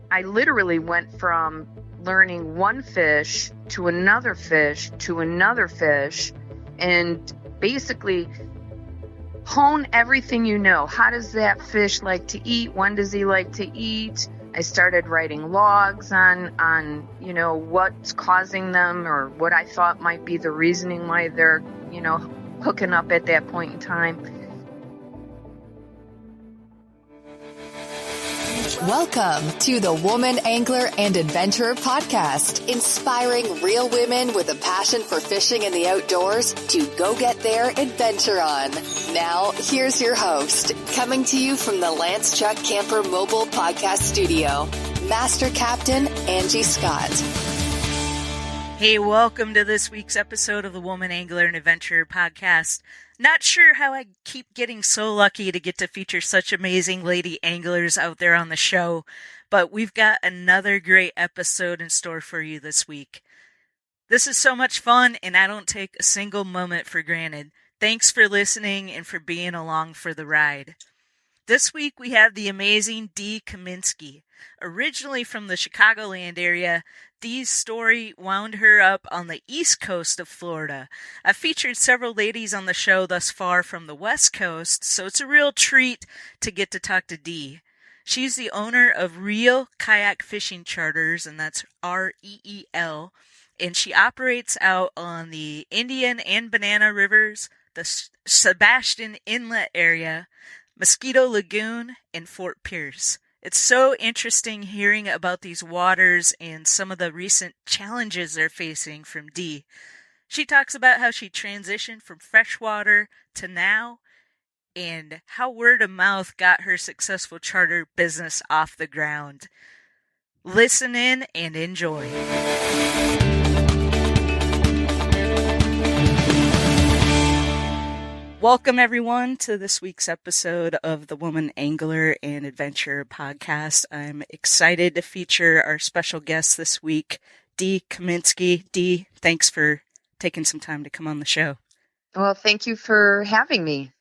I literally went from learning one fish to another fish to another fish, and basically hone everything you know. How does that fish like to eat? When does he like to eat? I started writing logs on what's causing them, or what I thought might be the reasoning why they're, hooking up at that point in time. Welcome to the Woman Angler and Adventurer Podcast, inspiring real women with a passion for fishing in the outdoors to go get their adventure on. Now, here's your host, coming to you from the Lance Chuck Camper Mobile Podcast Studio, Master Captain Angie Scott. Hey, welcome to this week's episode of the Woman Angler and Adventurer Podcast. Not sure how I keep getting so lucky to get to feature such amazing lady anglers out there on the show, but we've got another great episode in store for you this week. This is so much fun, and I don't take a single moment for granted. Thanks for listening and for being along for the ride. This week we have the amazing Dee Kaminski. Originally from the Chicagoland area, Dee's story wound her up on the east coast of Florida. I've featured several ladies on the show thus far from the west coast, so it's a real treat to get to talk to Dee. She's the owner of Reel Kayak Fishing Charters, and that's REEL, and she operates out on the Indian and Banana Rivers, the Sebastian Inlet area, Mosquito Lagoon, and Fort Pierce. It's so interesting hearing about these waters and some of the recent challenges they're facing from Dee. She talks about how she transitioned from freshwater to now, and how word of mouth got her successful charter business off the ground. Listen in and enjoy. Welcome, everyone, to this week's episode of the Woman Angler and Adventurer Podcast. I'm excited to feature our special guest this week, Dee Kaminski. Dee, thanks for taking some time to come on the show. Well, thank you for having me.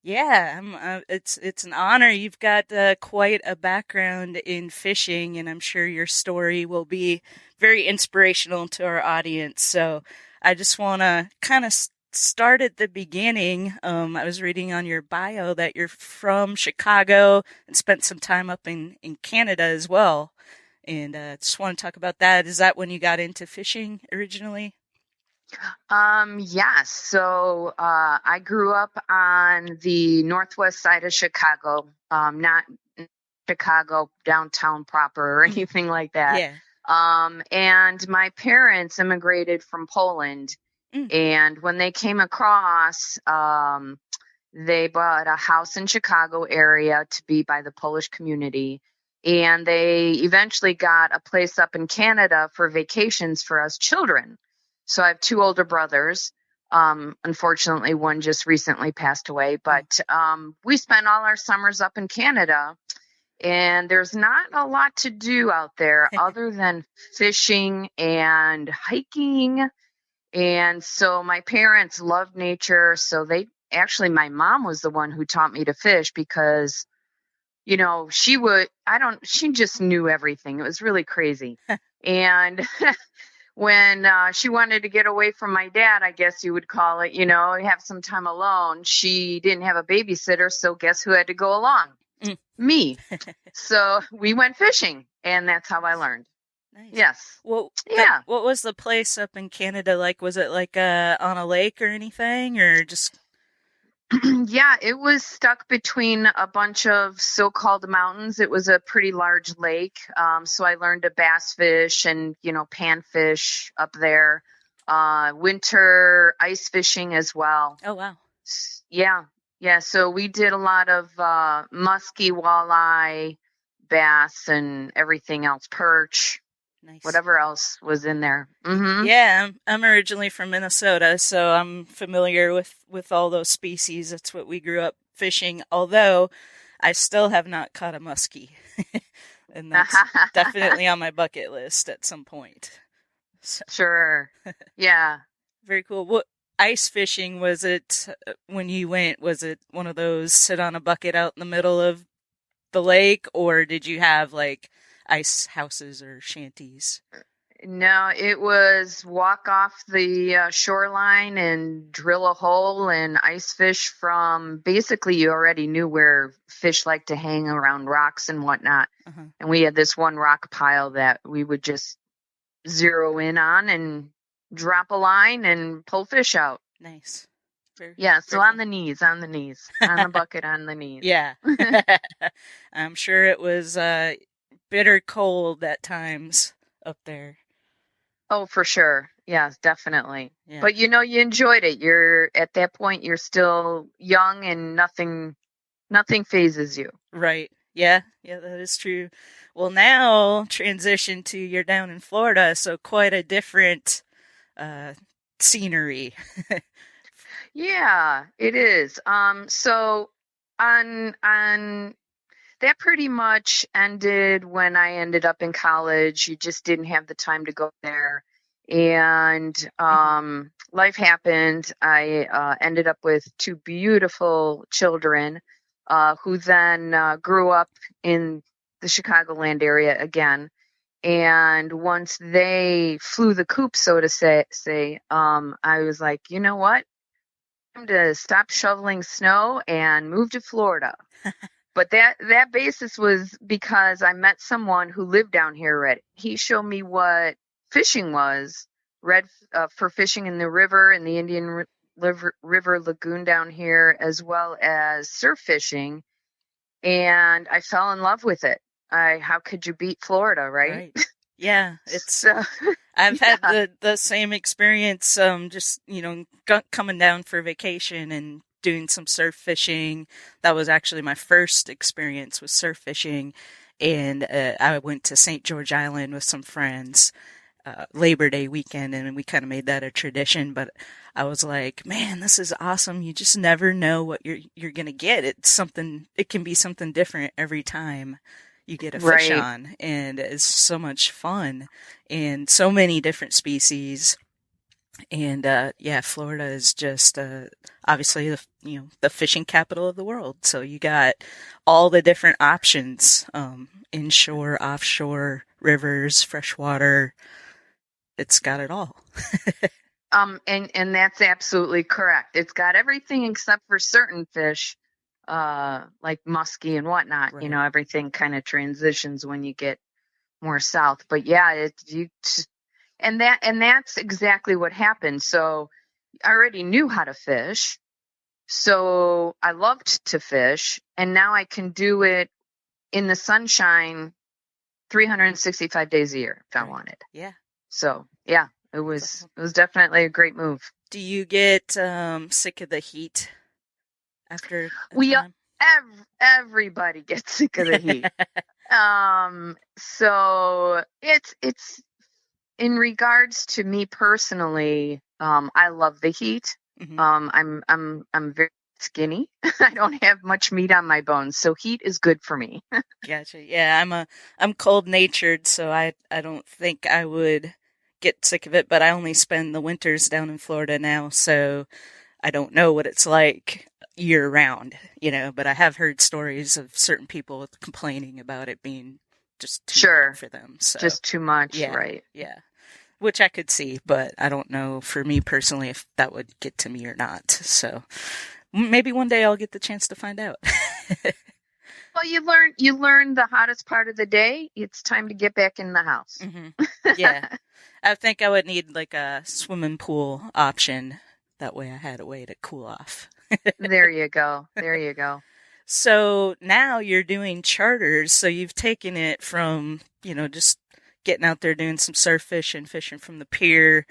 Yeah, it's an honor. You've got quite a background in fishing, and I'm sure your story will be very inspirational to our audience. So I just want to kind of start at the beginning. I was reading on your bio that you're from Chicago and spent some time up in Canada as well. And just want to talk about that. Is that when you got into fishing originally? Yes. So I grew up on the northwest side of Chicago, not Chicago downtown proper or anything like that. Yeah. And my parents immigrated from Poland. And when they came across, they bought a house in Chicago area to be by the Polish community. And they eventually got a place up in Canada for vacations for us children. So I have two older brothers. Unfortunately, one just recently passed away. But we spent all our summers up in Canada. And there's not a lot to do out there other than fishing and hiking. And so my parents loved nature. So my mom was the one who taught me to fish because, she just knew everything. It was really crazy. And when she wanted to get away from my dad, I guess you would call it, have some time alone, she didn't have a babysitter. So guess who had to go along? Me. So we went fishing, and that's how I learned. Nice. Yes. Well, yeah. What was the place up in Canada like? Was it like on a lake or anything, or just? Yeah, it was stuck between a bunch of so-called mountains. It was a pretty large lake. So I learned to bass fish and, panfish up there. Winter ice fishing as well. Oh, wow. Yeah. Yeah. So we did a lot of muskie, walleye, bass, and everything else, perch. Nice. Whatever else was in there. Mm-hmm. Yeah, I'm originally from Minnesota, so I'm familiar with all those species. That's what we grew up fishing, although I still have not caught a muskie. And that's definitely on my bucket list at some point. So. Sure. Yeah. Very cool. What ice fishing was it when you went? Was it one of those sit on a bucket out in the middle of the lake, or did you have like ice houses or shanties? No, it was walk off the shoreline and drill a hole and ice fish from basically you already knew where fish like to hang around rocks and whatnot. Uh-huh. And we had this one rock pile that we would just zero in on and drop a line and pull fish out. Nice. Yeah, so very on the knees, on the bucket, on the knees. Yeah. I'm sure it was bitter cold at times up there. Oh, for sure. Yeah, definitely. Yeah. But you enjoyed it. You're at that point, you're still young and nothing phases you. Right. Yeah, that is true. Well, now transition to you're down in Florida, so quite a different scenery. Yeah, it is. So on that pretty much ended when I ended up in college. You just didn't have the time to go there. And life happened. I ended up with two beautiful children who then grew up in the Chicagoland area again. And once they flew the coop, so to say, I was like, you know what? I'm to stop shoveling snow and move to Florida. But that basis was because I met someone who lived down here already. He showed me what fishing was, for fishing in the river, in the Indian River Lagoon down here, as well as surf fishing. And I fell in love with it. How could you beat Florida, right? Yeah, I've had the same experience. Just coming down for vacation and doing some surf fishing. That was actually my first experience with surf fishing, and I went to St. George Island with some friends Labor Day weekend, and we kind of made that a tradition. But I was like, man, this is awesome. You just never know what you're gonna get. It can be something different every time you get a fish on, and it's so much fun, and so many different species. And Florida is just obviously the fishing capital of the world. So you got all the different options, inshore, offshore, rivers, freshwater. It's got it all. And that's absolutely correct. It's got everything except for certain fish. Like muskie and whatnot, Right. Everything kind of transitions when you get more south. But yeah, and that's exactly what happened. So I already knew how to fish, so I loved to fish, and now I can do it in the sunshine 365 days a year if I wanted. Yeah. So yeah, it was definitely a great move. Do you get sick of the heat? After time? Everybody gets sick of the heat. So it's in regards to me personally, I love the heat. Mm-hmm. I'm very skinny. I don't have much meat on my bones, so heat is good for me. Gotcha. Yeah, I'm cold natured, so I don't think I would get sick of it, but I only spend the winters down in Florida now, so I don't know what it's like year round, but I have heard stories of certain people complaining about it being just too hot for them. So just too much, yeah, right? Yeah. Which I could see, but I don't know for me personally if that would get to me or not. So maybe one day I'll get the chance to find out. Well, you learn the hottest part of the day. It's time to get back in the house. Mm-hmm. Yeah. I think I would need like a swimming pool option. That way I had a way to cool off. There you go. There you go. So now you're doing charters. So you've taken it from, just getting out there doing some surf fishing from the pier.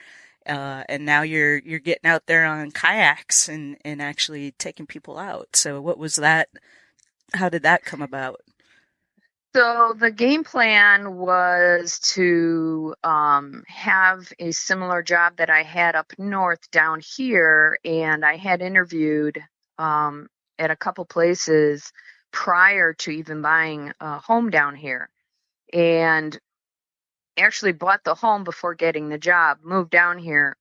And now you're getting out there on kayaks and actually taking people out. So what was that? How did that come about? So the game plan was to have a similar job that I had up north down here, and I had interviewed at a couple places prior to even buying a home down here, and actually bought the home before getting the job, moved down here,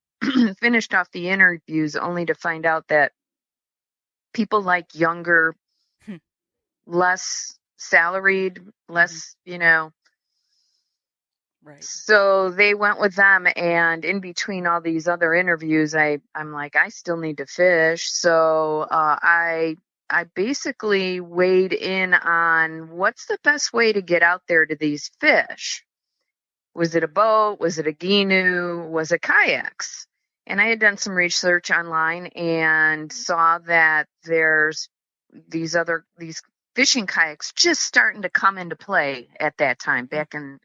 finished off the interviews only to find out that people like younger, less salaried, less, Right. So they went with them, and in between all these other interviews, I'm like, I still need to fish. So I basically weighed in on what's the best way to get out there to these fish. Was it a boat? Was it a canoe? Was it kayaks? And I had done some research online and saw that there's these fishing kayaks just starting to come into play at that time, back in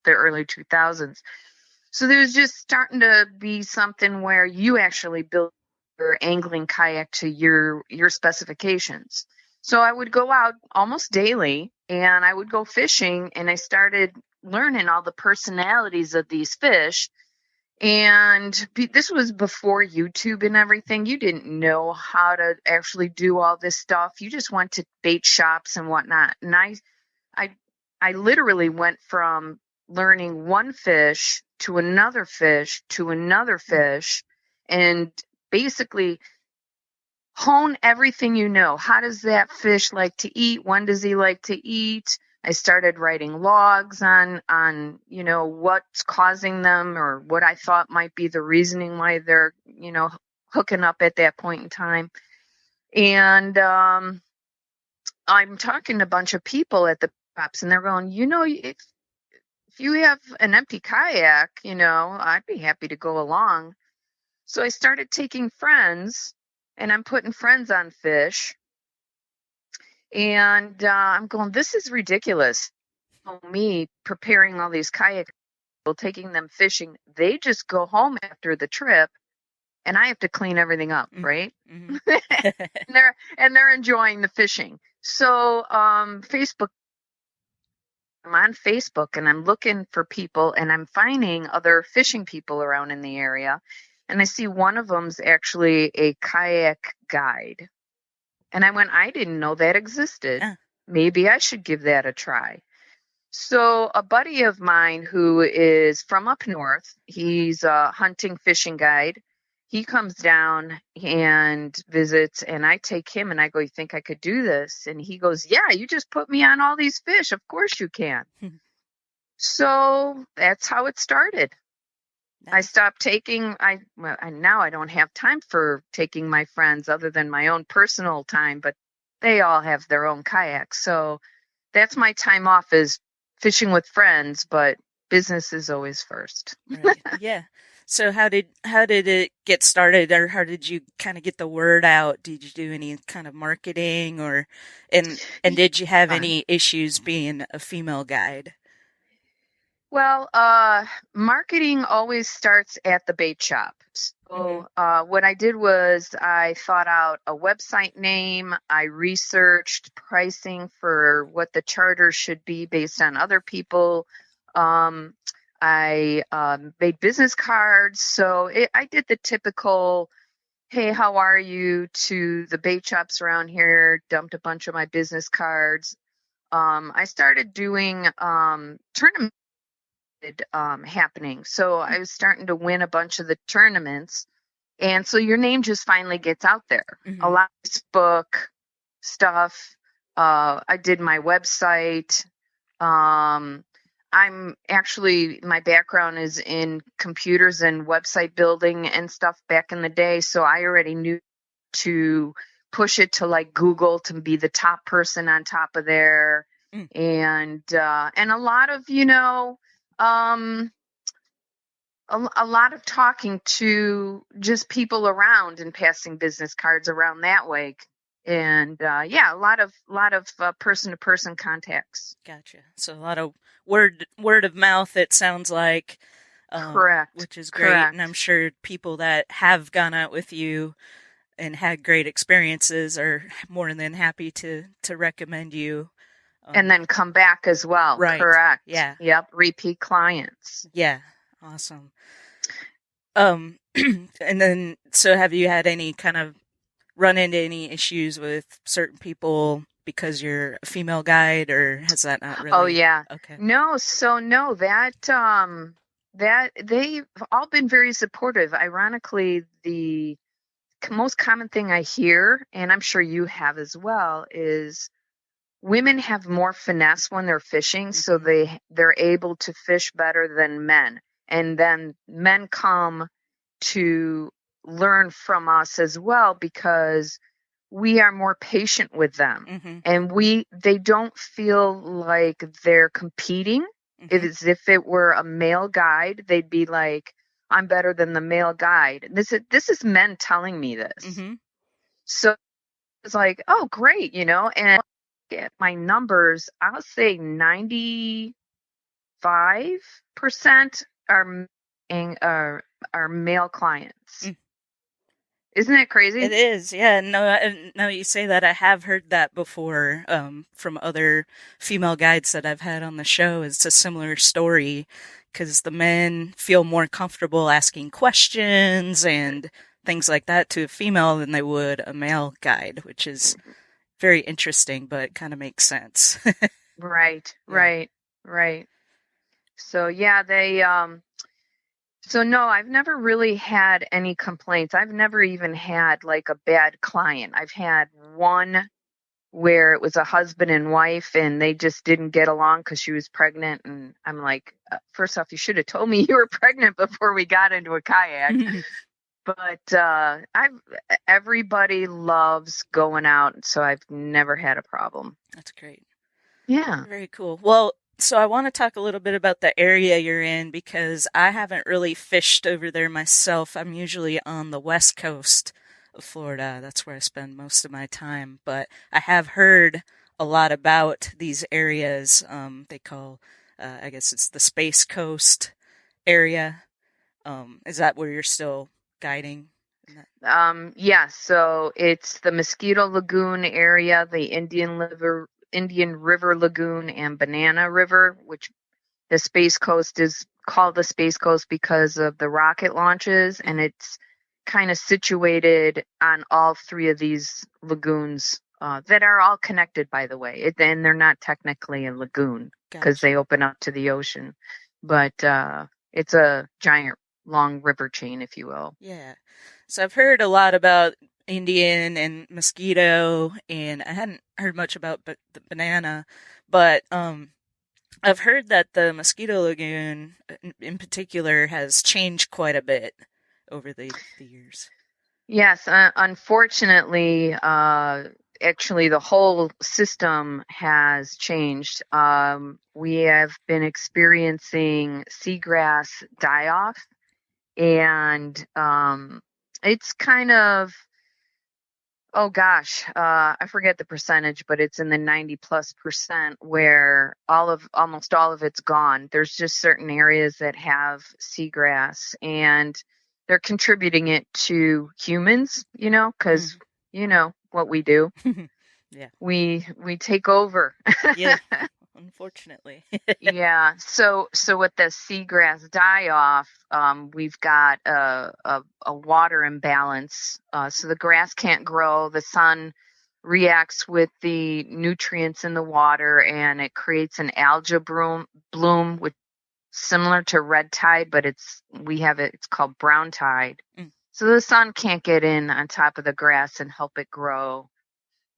the early 2000s. So there was just starting to be something where you actually build your angling kayak to your specifications. So I would go out almost daily and I would go fishing, and I started learning all the personalities of these fish. And this was before YouTube and everything. You didn't know how to actually do all this stuff. You just went to bait shops and whatnot. And I literally went from learning one fish to another fish to another fish, and basically hone everything you know. How does that fish like to eat? When does he like to eat? I started writing logs on what's causing them, or what I thought might be the reasoning why they're hooking up at that point in time. And I'm talking to a bunch of people at the shops, and they're going, if you have an empty kayak, I'd be happy to go along. So I started taking friends, and I'm putting friends on fish. And I'm going, this is ridiculous. Me preparing all these kayaks, taking them fishing. They just go home after the trip, and I have to clean everything up, right? Mm-hmm. and they're enjoying the fishing. So Facebook. I'm on Facebook and I'm looking for people, and I'm finding other fishing people around in the area. And I see one of them's actually a kayak guide. And I went, I didn't know that existed. Maybe I should give that a try. So a buddy of mine who is from up north, he's a hunting fishing guide. He comes down and visits, and I take him and I go, you think I could do this? And he goes, yeah, you just put me on all these fish. Of course you can. So that's how it started. Nice. I stopped taking, now I don't have time for taking my friends other than my own personal time, but they all have their own kayaks. So that's my time off, is fishing with friends, but business is always first. Right. Yeah. So how did it get started, or how did you kind of get the word out? Did you do any kind of marketing, and did you have any issues being a female guide? Well, marketing always starts at the bait shop. So what I did was I thought out a website name. I researched pricing for what the charter should be based on other people. I made business cards. So I did the typical, hey, how are you, to the bait shops around here, dumped a bunch of my business cards. I started doing tournaments happening. So I was starting to win a bunch of the tournaments. And so your name just finally gets out there. A lot of Facebook stuff. I did my website. I'm actually, my background is in computers and website building and stuff back in the day. So I already knew to push it to like Google to be the top person on top of there. And a lot of, a lot of talking to just people around and passing business cards around that way. And a lot of person to person contacts. Gotcha. So a lot of word of mouth, it sounds like. Correct. Which is great. Correct. And I'm sure people that have gone out with you and had great experiences are more than happy to recommend you. And then come back as well. Right. Correct. Yeah. Yep. Repeat clients. Yeah. Awesome. And then, so have you had any kind of run into any issues with certain people because you're a female guide, or has that not really? Oh yeah. Okay. No. So no, that they've all been very supportive. Ironically, the most common thing I hear, and I'm sure you have as well, is women have more finesse when they're fishing, so they're able to fish better than men. And then men come to learn from us as well because we are more patient with them. And they don't feel like they're competing. As if it were a male guide, they'd be like, I'm better than the male guide. This is men telling me this. So it's like, oh, great, and get my numbers, I'll say 95% are male clients. Isn't that crazy? It is, yeah. No, now you say that, I have heard that before from other female guides that I've had on the show. It's a similar story because the men feel more comfortable asking questions and things like that to a female than they would a male guide, which is very interesting, but it kind of makes sense. Right. So yeah, so no, I've never really had any complaints. I've never even had like a bad client. I've had one where it was a husband and wife and they just didn't get along because she was pregnant. And I'm like, first off, you should have told me you were pregnant before we got into a kayak. But everybody loves going out, so I've never had a problem. That's great. Yeah. Very cool. Well, so I want to talk a little bit about the area you're in because I haven't really fished over there myself. I'm usually on the west coast of Florida. That's where I spend most of my time. But I have heard a lot about these areas. They call, I guess it's the Space Coast area. Is that where you're still guiding? Yeah, so it's the Mosquito Lagoon area, the Indian River Lagoon, and Banana River, which the Space Coast is called the Space Coast because of the rocket launches, and it's kind of situated on all three of these lagoons that are all connected, by the way. And they're not technically a lagoon because they open up to the ocean, but it's a giant long river chain, if you will. Yeah. So I've heard a lot about Indian and Mosquito, and I hadn't heard much about the Banana, but I've heard that the Mosquito Lagoon in particular has changed quite a bit over the years. Yes, unfortunately, actually the whole system has changed. We have been experiencing seagrass die-off, and it's kind of, oh gosh, I forget the percentage, but it's in the 90+% where almost all of it's gone. There's just certain areas that have seagrass, and they're contributing it to humans, because you know what we do. Yeah. We take over. Yeah. Unfortunately. Yeah. So with the seagrass die-off, we've got a water imbalance. So the grass can't grow. The sun reacts with the nutrients in the water, and it creates an algae bloom, which similar to red tide, but it's called brown tide. So the sun can't get in on top of the grass and help it grow.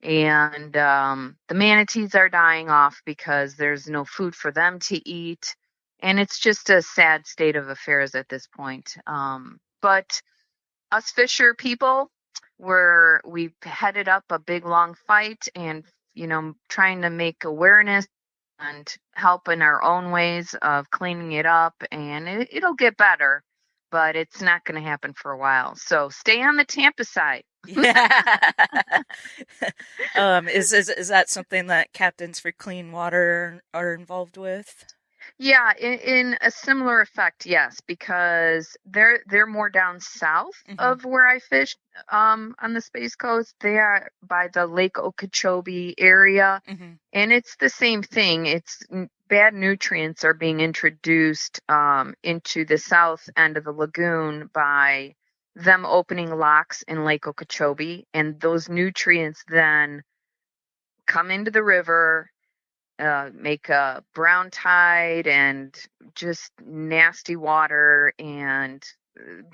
And the manatees are dying off because there's no food for them to eat. And it's just a sad state of affairs at this point. But us fisher people, we've headed up a big, long fight and, trying to make awareness and help in our own ways of cleaning it up. And it'll get better, but it's not going to happen for a while. So stay on the Tampa side. Yeah. Is that something that Captains for Clean Water are involved with? Yeah, in a similar effect, yes, because they're more down south of where I fished on the Space Coast. They are by the Lake Okeechobee area, and it's the same thing. It's bad nutrients are being introduced into the south end of the lagoon by them opening locks in Lake Okeechobee, and those nutrients then come into the river, make a brown tide and just nasty water, and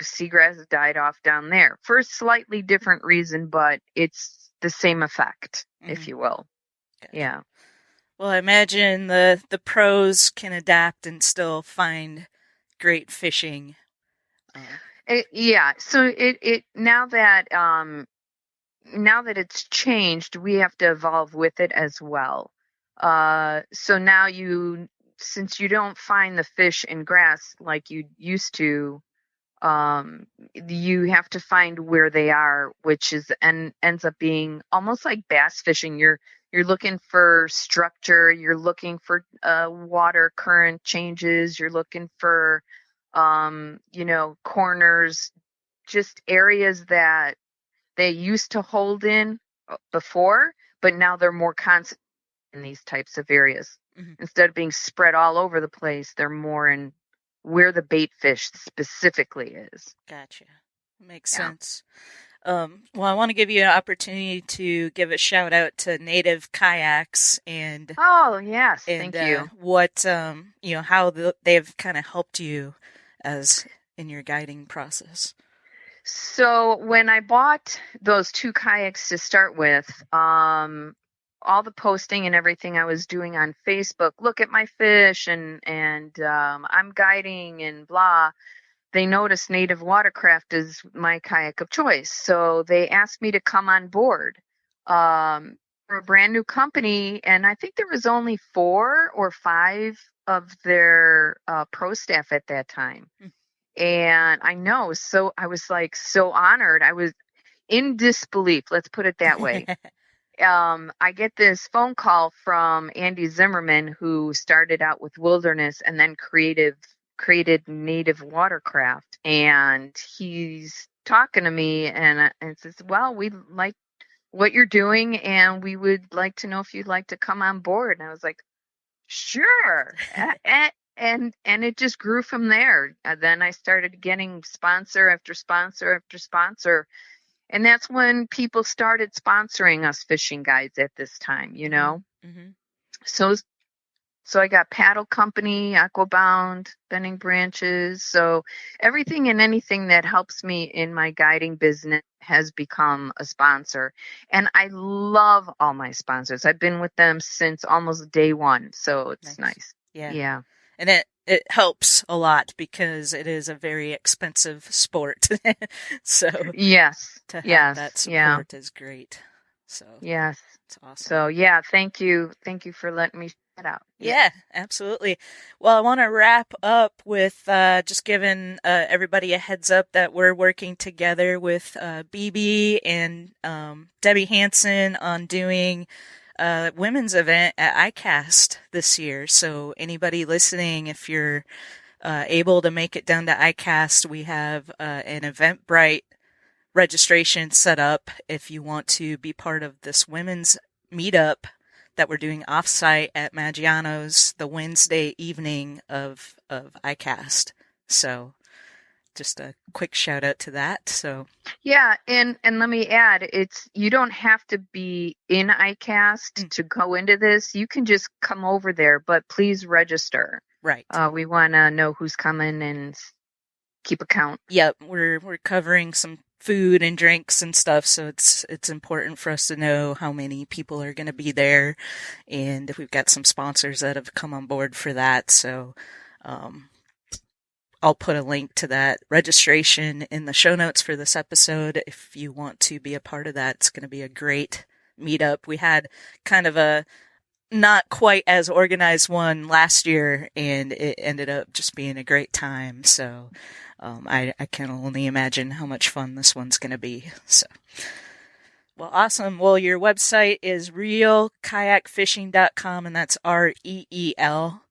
seagrass has died off down there for a slightly different reason, but it's the same effect, if you will. Gotcha. Yeah. Well, I imagine the pros can adapt and still find great fishing. Yeah. So it now that it's changed, we have to evolve with it as well. So now since you don't find the fish in grass like you used to, you have to find where they are, which ends up being almost like bass fishing. You're looking for structure, you're looking for water current changes, you're looking for corners, just areas that they used to hold in before, but now they're more constant in these types of areas. Mm-hmm. Instead of being spread all over the place, they're more in where the bait fish specifically is. Gotcha. Makes sense. Well, I want to give you an opportunity to give a shout out to Native Kayaks and Oh, yes, thank you. what how they've kind of helped you as in your guiding process. So when I bought those 2 kayaks to start with, all the posting and everything I was doing on Facebook, look at my fish and I'm guiding and blah. They noticed Native Watercraft is my kayak of choice. So they asked me to come on board for a brand new company. And I think there was only 4 or 5 of their pro staff at that time. And I know, so I was like so honored. I was in disbelief, let's put it that way. I get this phone call from Andy Zimmerman, who started out with Wilderness and then created Native Watercraft. And he's talking to me and says, well, we like what you're doing and we would like to know if you'd like to come on board. And I was like, sure. And it just grew from there. Then I started getting sponsor after sponsor after sponsor. And that's when people started sponsoring us fishing guides at this time, Mm-hmm. So I got Paddle Company, Aquabound, Bending Branches. So everything and anything that helps me in my guiding business has become a sponsor. And I love all my sponsors. I've been with them since almost day one. So it's nice. Yeah. And it helps a lot because it is a very expensive sport. So yes, to have that support is great. So yes, it's awesome. So thank you for letting me shout out. Yeah, absolutely. Well, I want to wrap up with just giving everybody a heads up that we're working together with BB and Debbie Hansen on doing women's event at ICAST this year. So anybody listening, if you're able to make it down to ICAST, we have an Eventbrite registration set up if you want to be part of this women's meetup that we're doing offsite at Maggiano's the Wednesday evening of ICAST. So just a quick shout out to that. So yeah, and let me add, you don't have to be in ICAST to go into this. You can just come over there, but please register. Right. We want to know who's coming and keep a count. Yep, we're covering some food and drinks and stuff, so it's important for us to know how many people are going to be there, and we've got some sponsors that have come on board for that. So I'll put a link to that registration in the show notes for this episode if you want to be a part of that. It's going to be a great meetup. We had kind of a not quite as organized one last year, and it ended up just being a great time. So I can only imagine how much fun this one's going to be. So, well, awesome. Well, your website is realkayakfishing.com, and that's REEL.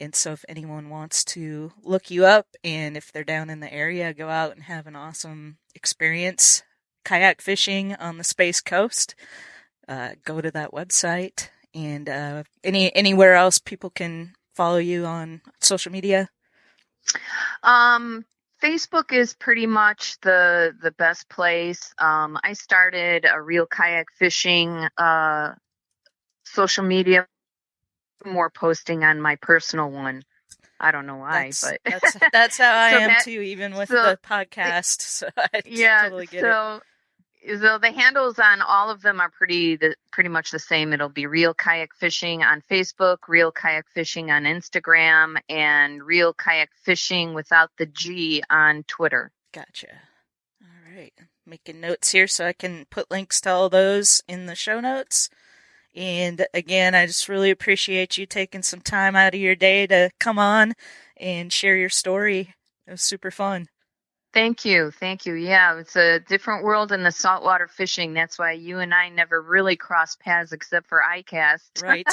And so if anyone wants to look you up, and if they're down in the area, go out and have an awesome experience kayak fishing on the Space Coast, go to that website. And anywhere else people can follow you on social media? Facebook is pretty much the best place. I started a Real Kayak Fishing social media, more posting on my personal one. I don't know why, but that's how I am too, even with the podcast. So I totally get it. So the handles on all of them are pretty much the same. It'll be Real Kayak Fishing on Facebook, Real Kayak Fishing on Instagram, and Real Kayak Fishing without the G on Twitter. Gotcha. All right. Making notes here so I can put links to all those in the show notes. And again, I just really appreciate you taking some time out of your day to come on and share your story. It was super fun. Thank you. Yeah, it's a different world in the saltwater fishing. That's why you and I never really crossed paths except for ICAST. Right.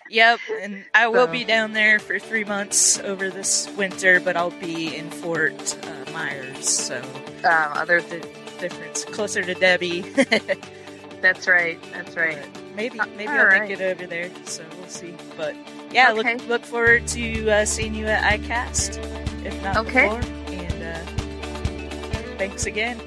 Yep. And I will be down there for 3 months over this winter, but I'll be in Fort Myers. So other difference, closer to Debbie. That's right. But maybe I'll make it over there. So we'll see. But yeah, okay. Look forward to seeing you at ICAST, if not before. And thanks again.